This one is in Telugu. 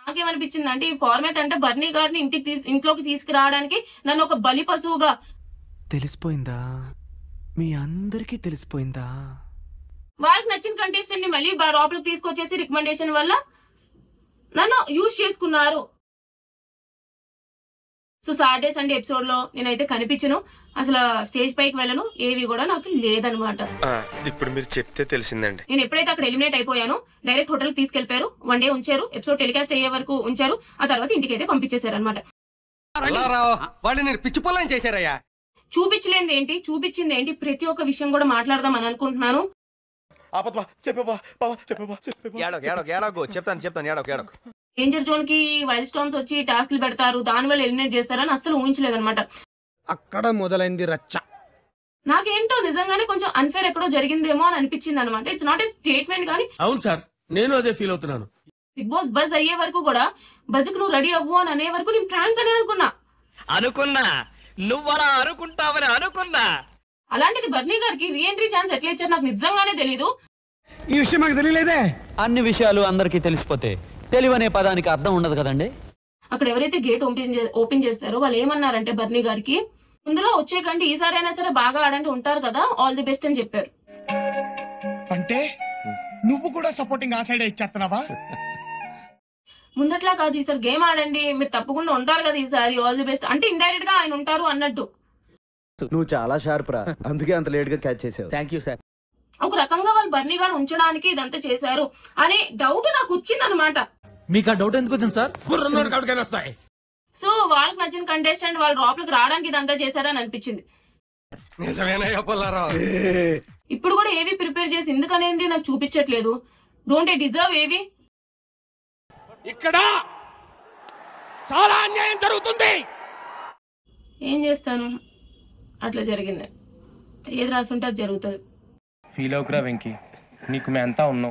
నాకేమనిపించింది అంటే ఈ ఫార్మాట్ అంటే బర్నీ గారిని ఇంట్లోకి తీసుకురావడానికి నన్ను ఒక బలి పశువుగా తెలిసిపోయిందా? మీ అందరికీ తెలిసిపోయిందా? వాళ్ళకి నచ్చిన కంటెస్టెంట్ ని మళ్ళీ లోపలికి తీసుకొచ్చేసి రికమెండేషన్ వల్ల నన్ను యూజ్ చేసుకున్నారు. సో సాటర్డే సండే ఎపిసోడ్ లో నేనైతే కనిపించను, అసలు స్టేజ్ పైకి వెళ్ళను, ఏవి కూడా నాకు లేదనమాట. ఇప్పుడు మీరు చెప్తే తెలిసిందండి. నేను ఎప్పుడైతే అక్కడ ఎలిమినేట్ అయిపోయాను డైరెక్ట్ హోటల్ కి తీసుకెళ్లిపారు. 1 డే ఉంచారు, ఎపిసోడ్ టెలికాస్ట్ అయ్యే వరకు ఉంచారు, ఆ తర్వాత ఇంటికి అయితే పంపించేశారు అనమాట. చూపించలేంది ఏంటి, చూపించింది ఏంటి, ప్రతి ఒక్క విషయం కూడా మాట్లాడదాం అని అనుకుంటున్నాను. డేంజర్ జోన్ కి వైల్డ్ స్టోన్స్ వచ్చి టాస్క్లు పెడతారు, దాని వల్ల ఎలిమినేట్ చేస్తారని అస్సలు ఊహించలేదన్నమాట. అక్కడ మొదలైంది రచ్చ. నాకేంటో నిజంగానే కొంచెం అన్ఫేర్ ఎక్కడో జరిగిందేమో అని అనిపించింది అనమాట. ఇట్స్ నాట్ ఏ స్టేట్మెంట్ కానీ. అవును సార్, నేను అదే ఫీల్ అవుతున్నాను. బిగ్ బాస్ బజ్ అయ్యే వరకు కూడా బజ్కి నువ్వు రెడీ అవ్వు అని అనే వరకు నేను ప్రాంక్ అని అనుకున్నా. నువ్వలా అనుకుంటావని అనుకున్నా. అలాంటిది బర్నీ గారికి రీఎంట్రీ ఛాన్స్ ఎట్లా ఇచ్చారు నాకు నిజంగానే తెలీదు. ఈ విషయం మాకు తెలియలేదే. అన్ని విషయాలు అందరికీ తెలిసిపోతే తెలివనే పదానికి అర్థం ఉండదు కదండి. అక్కడ ఎవరైతే గేట్ ఓపెన్ చేస్తారో వాళ్ళు ఏమన్నారంటే బర్నీ గారికి, ముందులో వచ్చేకండి ఈసారి అయినా సరే బాగా ఆడంటే ఉంటారు కదా, ఆల్ ది బెస్ట్ అని చెప్పారు. అంటే నువ్వు కూడా సపోర్టింగ్ ఆ సైడ్ ఇచ్చేస్తున్నావా? ముందట్లా కాదు, ఈసారి గేమ్ ఆడండి, మీరు తప్పకుండా ఉంటారు కదా ఈసారి, ఆల్ ది బెస్ట్ అంటే ఇండైరెక్ట్ గా ఆయన ఉంటారు అన్నట్టు. నువ్వు చాలా షార్ప్ రా, అందుకే అంత లేట్ గా క్యాచ్ చేసావు. Thank you sir. ఒక రకంగా వాళ్ళు బర్నీ గారు ఉంచడానికి ఇదంతా చేశారు అనే డౌట్ నాకు వచ్చింది అనమాట. మీకు ఆ డౌట్ ఎందుకు వచ్చింది సార్? వస్తాయి. సో వాళ్ళకి నచ్చిన కంటెస్టెంట్ వాళ్ళు లోపలికి రావడానికి ఇదంతా చేశారని అనిపించింది. ఇప్పుడు కూడా ఏవి ప్రిపేర్ చేసి ఎందుకనేది నాకు చూపించట్లేదు. డోంట్ ఐ డిజర్వ్ ఏవి? ఇక్కడ చాలా అన్యాయం జరుగుతుంది. ఏం చేస్తాను, అట్లా జరిగింది. ఏది రాసుంటే అది జరుగుతుంది. ఫీల్ అవుకురా వెంకీ, నీకు మేమంతా ఉన్నాం.